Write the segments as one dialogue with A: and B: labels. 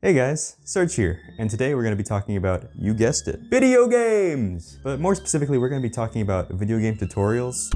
A: Hey guys, Serge here, and today we're going to be talking about, you guessed it, video games! But more specifically, we're going to be talking about video game tutorials.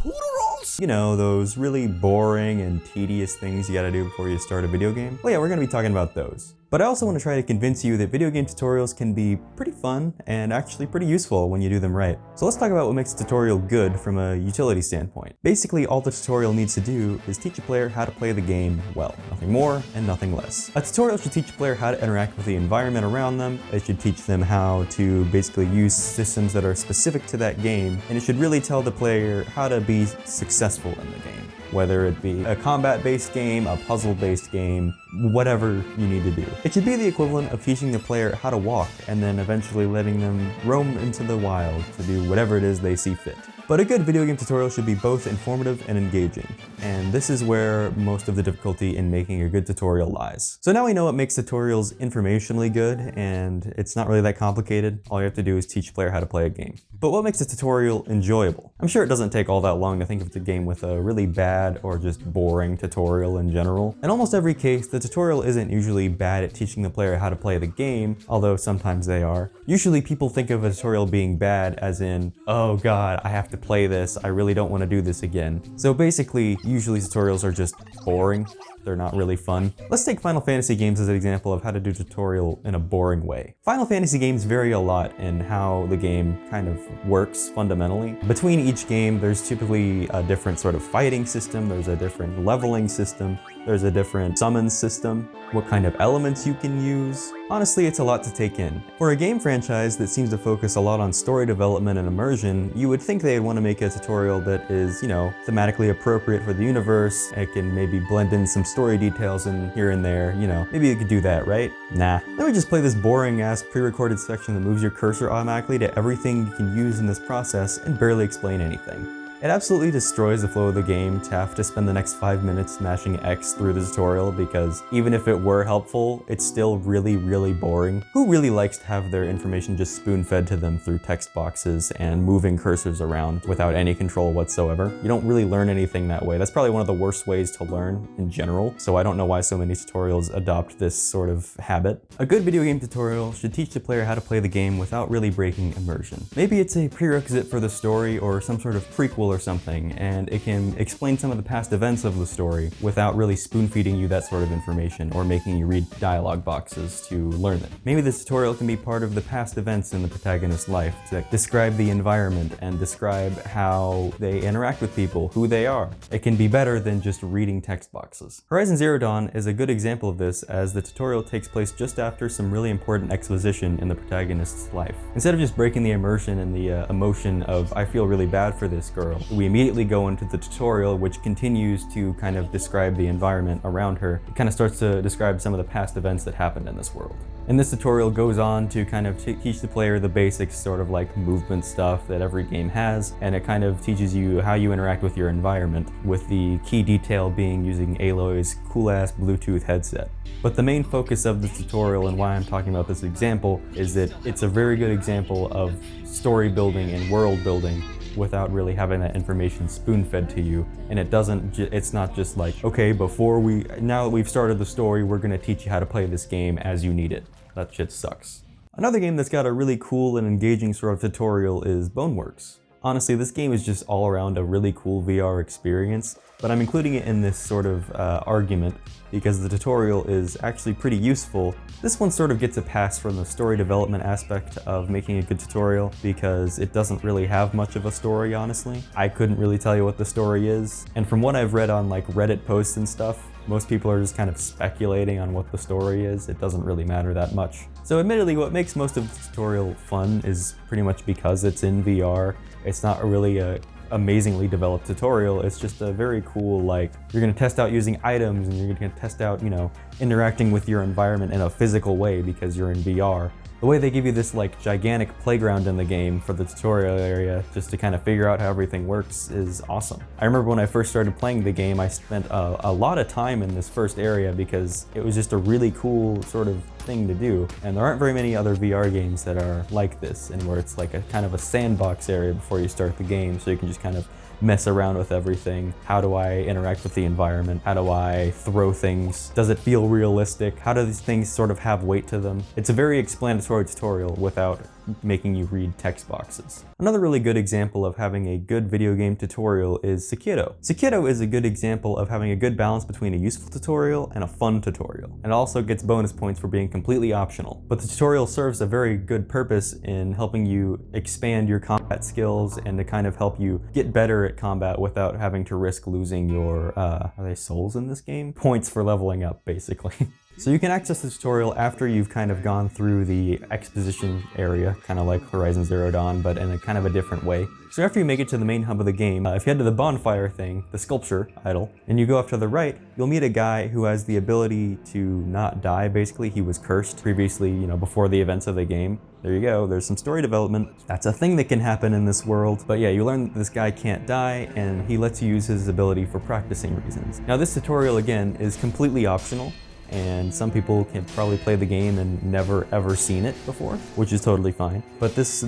A: You know, those really boring and tedious things you gotta do before you start a video game. Well, yeah, we're gonna be talking about those. But I also want to try to convince you that video game tutorials can be pretty fun and actually pretty useful when you do them right. So let's talk about what makes a tutorial good from a utility standpoint. Basically, all the tutorial needs to do is teach a player how to play the game well. Nothing more and nothing less. A tutorial should teach a player how to interact with the environment around them. It should teach them how to basically use systems that are specific to that game. And it should really tell the player how to be successful in the game. Whether it be a combat-based game, a puzzle-based game, whatever you need to do. It should be the equivalent of teaching the player how to walk and then eventually letting them roam into the wild to do whatever it is they see fit. But a good video game tutorial should be both informative and engaging. And this is where most of the difficulty in making a good tutorial lies. So now we know what makes tutorials informationally good, and it's not really that complicated. All you have to do is teach a player how to play a game. But what makes a tutorial enjoyable? I'm sure it doesn't take all that long to think of the game with a really bad or just boring tutorial in general. In almost every case, the tutorial isn't usually bad at teaching the player how to play the game, although sometimes they are. Usually people think of a tutorial being bad as in, oh god, I have to play this, I really don't want to do this again. So basically, usually tutorials are just boring. They're not really fun. Let's take Final Fantasy games as an example of how to do tutorial in a boring way. Final Fantasy games vary a lot in how the game kind of works fundamentally. Between each game, there's typically a different sort of fighting system, there's a different leveling system, there's a different summon system, what kind of elements you can use. Honestly, it's a lot to take in. For a game franchise that seems to focus a lot on story development and immersion, you would think they'd want to make a tutorial that is, thematically appropriate for the universe. It can maybe blend in some story details in here and there, maybe you could do that, right? Nah. Let me just play this boring ass pre-recorded section that moves your cursor automatically to everything you can use in this process and barely explain anything. It absolutely destroys the flow of the game to have to spend the next 5 minutes smashing X through the tutorial, because even if it were helpful, it's still really, really boring. Who really likes to have their information just spoon-fed to them through text boxes and moving cursors around without any control whatsoever? You don't really learn anything that way. That's probably one of the worst ways to learn in general, so I don't know why so many tutorials adopt this sort of habit. A good video game tutorial should teach the player how to play the game without really breaking immersion. Maybe it's a prerequisite for the story or some sort of prequel or something, and it can explain some of the past events of the story without really spoon-feeding you that sort of information or making you read dialogue boxes to learn it. Maybe this tutorial can be part of the past events in the protagonist's life to describe the environment and describe how they interact with people, who they are. It can be better than just reading text boxes. Horizon Zero Dawn is a good example of this, as the tutorial takes place just after some really important exposition in the protagonist's life. Instead of just breaking the immersion and the emotion of, I feel really bad for this girl, we immediately go into the tutorial, which continues to kind of describe the environment around her. It kind of starts to describe some of the past events that happened in this world. And this tutorial goes on to kind of teach the player the basic sort of like movement stuff that every game has, and it kind of teaches you how you interact with your environment, with the key detail being using Aloy's cool-ass Bluetooth headset. But the main focus of this tutorial, and why I'm talking about this example, is that it's a very good example of story building and world building without really having that information spoon-fed to you. And it's not just like, okay, now that we've started the story, we're gonna teach you how to play this game as you need it. That shit sucks. Another game that's got a really cool and engaging sort of tutorial is Boneworks. Honestly, this game is just all around a really cool VR experience, but I'm including it in this sort of argument because the tutorial is actually pretty useful. This one sort of gets a pass from the story development aspect of making a good tutorial because it doesn't really have much of a story, honestly. I couldn't really tell you what the story is, and from what I've read on like Reddit posts and stuff, most people are just kind of speculating on what the story is. It doesn't really matter that much. So admittedly, what makes most of the tutorial fun is pretty much because it's in VR. It's not really a amazingly developed tutorial. It's just a very cool, like, you're gonna test out using items and you're gonna test out, interacting with your environment in a physical way because you're in VR. The way they give you this like gigantic playground in the game for the tutorial area just to kind of figure out how everything works is awesome. I remember when I first started playing the game, I spent a lot of time in this first area because it was just a really cool sort of thing to do. And there aren't very many other VR games that are like this, and where it's like a kind of a sandbox area before you start the game, so you can just kind of mess around with everything. How do I interact with the environment? How do I throw things? Does it feel realistic? How do these things sort of have weight to them? It's a very explanatory tutorial without making you read text boxes. Another really good example of having a good video game tutorial is Sekiro. Sekiro is a good example of having a good balance between a useful tutorial and a fun tutorial. And it also gets bonus points for being completely optional. But the tutorial serves a very good purpose in helping you expand your combat skills and to kind of help you get better at combat without having to risk losing your, are they souls in this game? Points for leveling up, basically. So you can access the tutorial after you've kind of gone through the exposition area, kind of like Horizon Zero Dawn, but in a kind of a different way. So after you make it to the main hub of the game, if you head to the bonfire thing, the sculpture idol, and you go up to the right, you'll meet a guy who has the ability to not die, basically. He was cursed previously, you know, before the events of the game. There you go, there's some story development. That's a thing that can happen in this world. But yeah, you learn that this guy can't die, and he lets you use his ability for practicing reasons. Now this tutorial, again, is completely optional, and some people can probably play the game and never ever seen it before, which is totally fine. But this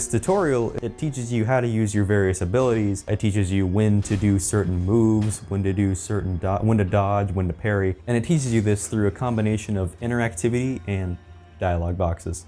A: tutorial, it teaches you how to use your various abilities. It teaches you when to do certain moves, when to do certain when to dodge, when to parry, and it teaches you this through a combination of interactivity and dialogue boxes.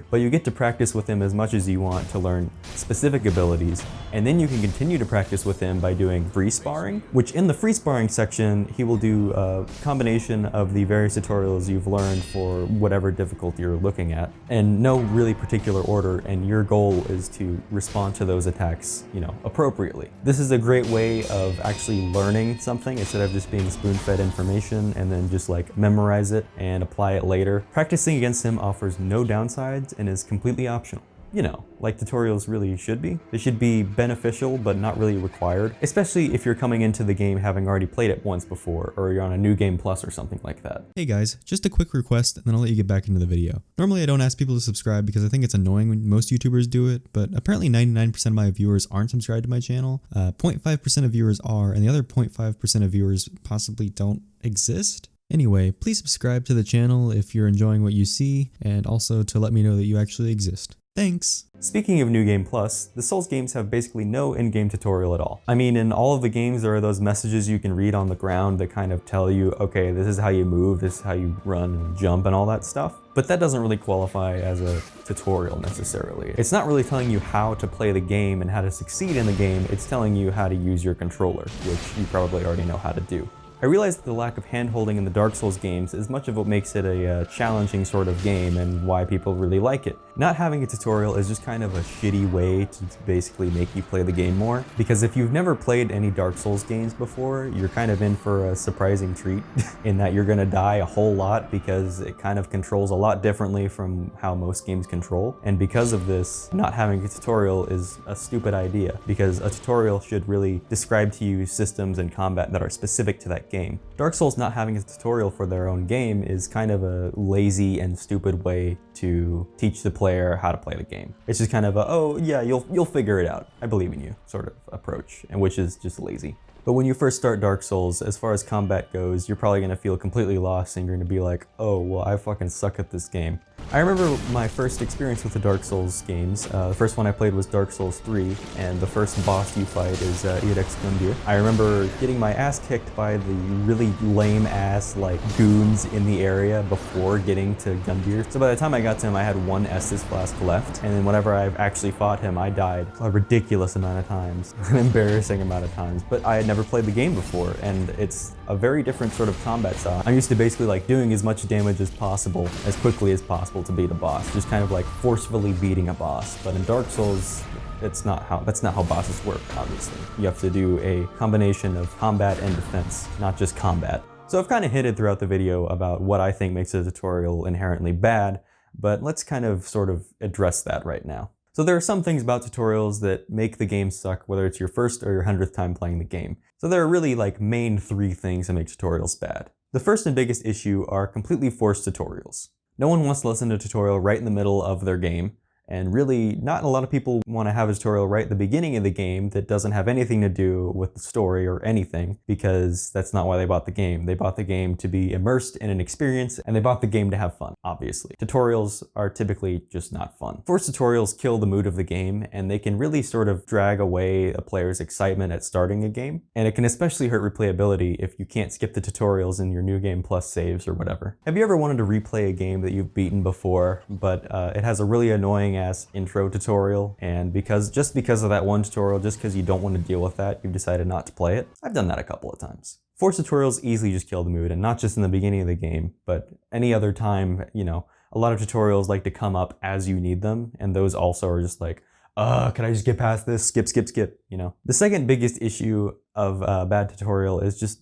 A: But you get to practice with him as much as you want to learn specific abilities, and then you can continue to practice with him by doing free sparring, which in the free sparring section, he will do a combination of the various tutorials you've learned for whatever difficulty you're looking at, and no really particular order, and your goal is to respond to those attacks, you know, appropriately. This is a great way of actually learning something instead of just being spoon-fed information and then just like memorize it and apply it later. Practicing against him offers no downsides and is completely optional. You know, like tutorials really should be. They should be beneficial, but not really required, especially if you're coming into the game having already played it once before, or you're on a New Game Plus or something like that.
B: Hey guys, just a quick request and then I'll let you get back into the video. Normally I don't ask people to subscribe because I think it's annoying when most YouTubers do it, but apparently 99% of my viewers aren't subscribed to my channel. 0.5% of viewers are, and the other 0.5% of viewers possibly don't exist. Anyway, please subscribe to the channel if you're enjoying what you see, and also to let me know that you actually exist. Thanks!
A: Speaking of New Game Plus, the Souls games have basically no in-game tutorial at all. I mean, in all of the games there are those messages you can read on the ground that kind of tell you, okay, this is how you move, this is how you run and jump and all that stuff. But that doesn't really qualify as a tutorial necessarily. It's not really telling you how to play the game and how to succeed in the game, it's telling you how to use your controller, which you probably already know how to do. I realize that the lack of hand-holding in the Dark Souls games is much of what makes it a challenging sort of game and why people really like it. Not having a tutorial is just kind of a shitty way to basically make you play the game more, because if you've never played any Dark Souls games before, you're kind of in for a surprising treat in that you're gonna die a whole lot because it kind of controls a lot differently from how most games control. And because of this, not having a tutorial is a stupid idea, because a tutorial should really describe to you systems and combat that are specific to that game. Dark Souls not having a tutorial for their own game is kind of a lazy and stupid way to teach the player how to play the game. It's just kind of a, oh yeah, you'll figure it out, I believe in you sort of approach, and which is just lazy. But when you first start Dark Souls, as far as combat goes, you're probably gonna feel completely lost and you're gonna be like, oh, well, I fucking suck at this game. I remember my first experience with the Dark Souls games. The first one I played was Dark Souls 3, and the first boss you fight is Irex Gundyr. I remember getting my ass kicked by the really lame ass like goons in the area before getting to Gundyr. So by the time I got to him, I had one Estus flask left, and then whenever I've actually fought him, I died a ridiculous amount of times, an embarrassing amount of times. But I had never played the game before, and it's a very different sort of combat style. I'm used to basically like doing as much damage as possible, as quickly as possible to beat a boss, just kind of like forcefully beating a boss. But in Dark Souls, that's not how bosses work, obviously. You have to do a combination of combat and defense, not just combat. So I've kind of hinted throughout the video about what I think makes a tutorial inherently bad, but let's kind of sort of address that right now. So there are some things about tutorials that make the game suck, whether it's your first or your 100th time playing the game. So there are really like main three things that make tutorials bad. The first and biggest issue are completely forced tutorials. No one wants to listen to a tutorial right in the middle of their game. And really, not a lot of people want to have a tutorial right at the beginning of the game that doesn't have anything to do with the story or anything, because that's not why they bought the game. They bought the game to be immersed in an experience, and they bought the game to have fun, obviously. Tutorials are typically just not fun. Forced tutorials kill the mood of the game, and they can really sort of drag away a player's excitement at starting a game. And it can especially hurt replayability if you can't skip the tutorials in your new game plus saves or whatever. Have you ever wanted to replay a game that you've beaten before, but it has a really annoying ass intro tutorial, and just because of that one tutorial, just because you don't want to deal with that, you've decided not to play it? I've done that a couple of times. Forced tutorials easily just kill the mood, and not just in the beginning of the game, but any other time. A lot of tutorials like to come up as you need them, and those also are just like, can I just get past this? Skip, skip, skip, The second biggest issue of a bad tutorial is just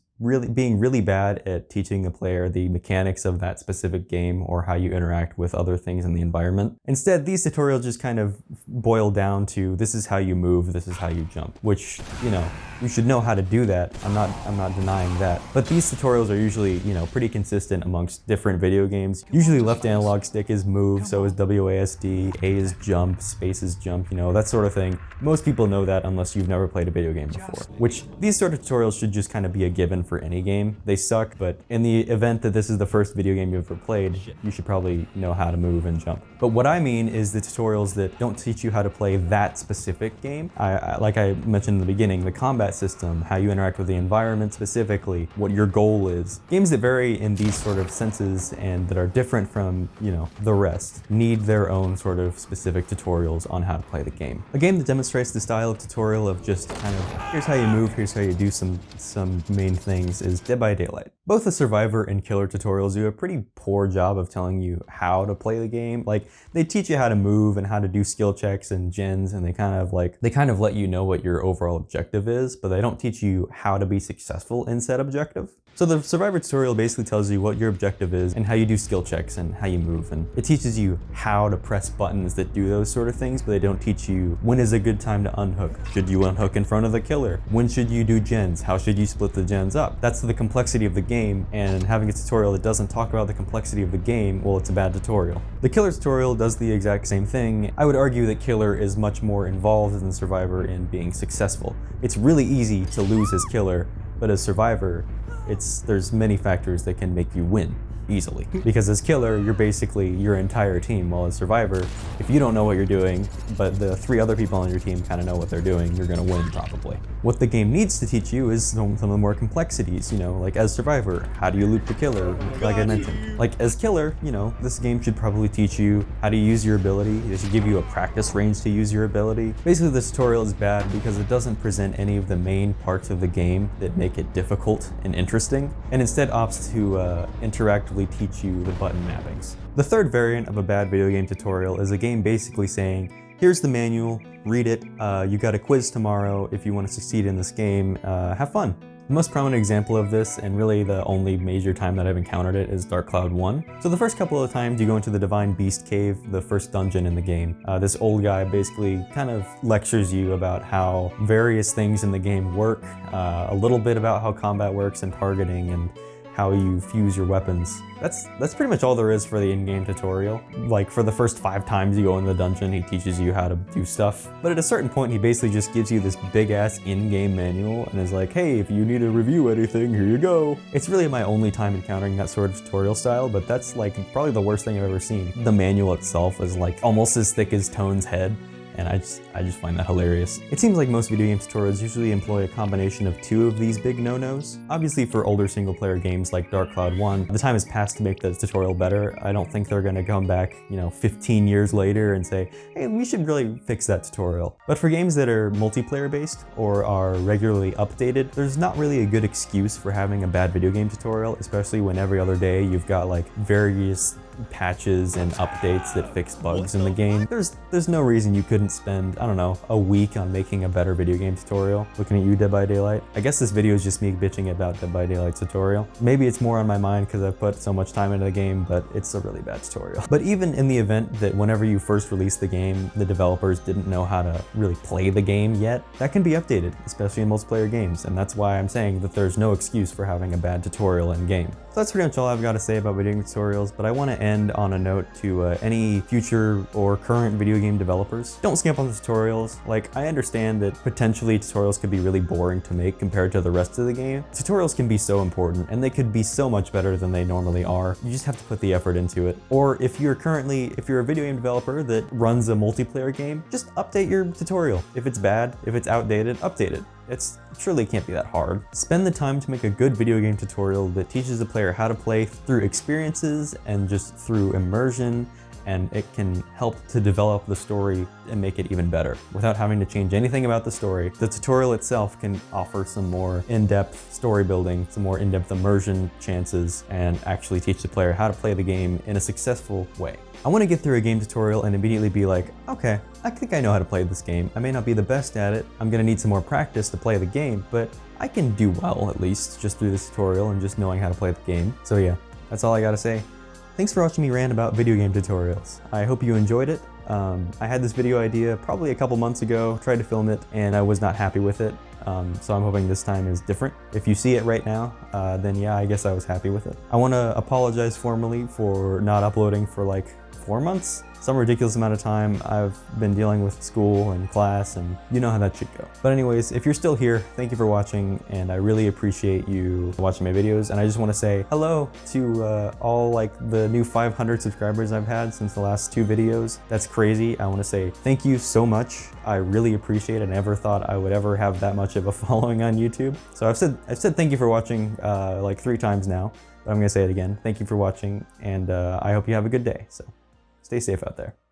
A: being really bad at teaching the player the mechanics of that specific game or how you interact with other things in the environment. Instead, these tutorials just kind of boil down to, this is how you move, this is how you jump, which, you should know how to do that. I'm not denying that. But these tutorials are usually, pretty consistent amongst different video games. Usually left analog stick is move, so is WASD, A is jump, space is jump, that sort of thing. Most people know that unless you've never played a video game before, which these sort of tutorials should just kind of be a given for any game. They suck, but in the event that this is the first video game you've ever played, you should probably know how to move and jump. But what I mean is the tutorials that don't teach you how to play that specific game. Like I mentioned in the beginning, the combat system, how you interact with the environment specifically, what your goal is. Games that vary in these sort of senses and that are different from, the rest need their own sort of specific tutorials on how to play the game. A game that demonstrates the style of tutorial of just kind of, here's how you move, here's how you do some main things is Dead by Daylight. Both the Survivor and Killer tutorials do a pretty poor job of telling you how to play the game. Like, they teach you how to move and how to do skill checks and gens, and they kind of let you know what your overall objective is, but they don't teach you how to be successful in said objective. So the Survivor tutorial basically tells you what your objective is and how you do skill checks and how you move, and it teaches you how to press buttons that do those sort of things, but they don't teach you when is a good time to unhook. Should you unhook in front of the killer? When should you do gens? How should you split the gens up? That's the complexity of the game, and having a tutorial that doesn't talk about the complexity of the game, well, it's a bad tutorial. The Killer tutorial does the exact same thing. I would argue that Killer is much more involved than Survivor in being successful. It's really easy to lose as Killer, but as Survivor, there's many factors that can make you win easily. Because as Killer, you're basically your entire team, while as Survivor, if you don't know what you're doing, but the 3 other people on your team kind of know what they're doing, you're gonna win probably. What the game needs to teach you is some of the more complexities, like as Survivor, how do you loop the killer, like I mentioned. Like as Killer, this game should probably teach you how to use your ability. It should give you a practice range to use your ability. Basically, this tutorial is bad because it doesn't present any of the main parts of the game that make it difficult and interesting, and instead opts to interactively teach you the button mappings. The third variant of a bad video game tutorial is a game basically saying, here's the manual, read it, you got a quiz tomorrow, if you want to succeed in this game, have fun. The most prominent example of this, and really the only major time that I've encountered it, is Dark Cloud 1. So the first couple of times you go into the Divine Beast Cave, the first dungeon in the game, this old guy basically kind of lectures you about how various things in the game work, a little bit about how combat works and targeting and how you fuse your weapons. That's pretty much all there is for the in-game tutorial. Like, for the first 5 times you go in the dungeon, he teaches you how to do stuff. But at a certain point, he basically just gives you this big-ass in-game manual and is like, hey, if you need to review anything, here you go. It's really my only time encountering that sort of tutorial style, but that's like probably the worst thing I've ever seen. The manual itself is like almost as thick as Tone's head, and I just find that hilarious. It seems like most video game tutorials usually employ a combination of 2 of these big no-nos. Obviously, for older single-player games like Dark Cloud 1, the time has passed to make the tutorial better. I don't think they're gonna come back, 15 years later and say, hey, we should really fix that tutorial. But for games that are multiplayer-based or are regularly updated, there's not really a good excuse for having a bad video game tutorial, especially when every other day you've got like various patches and updates that fix bugs in the game. There's no reason you couldn't spend, I don't know, a week on making a better video game tutorial. Looking at you, Dead by Daylight. I guess this video is just me bitching about Dead by Daylight's tutorial. Maybe it's more on my mind because I've put so much time into the game, but it's a really bad tutorial. But even in the event that whenever you first released the game, the developers didn't know how to really play the game yet, that can be updated, especially in multiplayer games, and that's why I'm saying that there's no excuse for having a bad tutorial in game. So that's pretty much all I've got to say about video game tutorials, but I want to end on a note to any future or current video game developers. Don't skimp on the tutorials. Like, I understand that potentially tutorials could be really boring to make compared to the rest of the game. Tutorials can be so important, and they could be so much better than they normally are. You just have to put the effort into it. Or if you're a video game developer that runs a multiplayer game, just update your tutorial. If it's bad, if it's outdated, update it. It surely can't be that hard. Spend the time to make a good video game tutorial that teaches the player how to play through experiences and just through immersion, and it can help to develop the story and make it even better without having to change anything about the story. The tutorial itself can offer some more in-depth story building, some more in-depth immersion chances, and actually teach the player how to play the game in a successful way. I want to get through a game tutorial and immediately be like, okay, I think I know how to play this game. I may not be the best at it. I'm gonna need some more practice to play the game, but I can do well, at least, just through this tutorial and just knowing how to play the game. So yeah, that's all I gotta say. Thanks for watching me rant about video game tutorials. I hope you enjoyed it. I had this video idea probably a couple months ago, tried to film it, and I was not happy with it. So I'm hoping this time is different. If you see it right now, then yeah, I guess I was happy with it. I wanna apologize formally for not uploading for like 4 months. Some ridiculous amount of time. I've been dealing with school and class, and you know how that should go. But anyways, if you're still here, thank you for watching, and I really appreciate you watching my videos. And I just want to say hello to all like the new 500 subscribers I've had since the last 2 videos. That's crazy. I want to say thank you so much. I really appreciate it. I never thought I would ever have that much of a following on YouTube. So I've said thank you for watching like 3 times now, but I'm gonna say it again. Thank you for watching, and I hope you have a good day. So stay safe out there.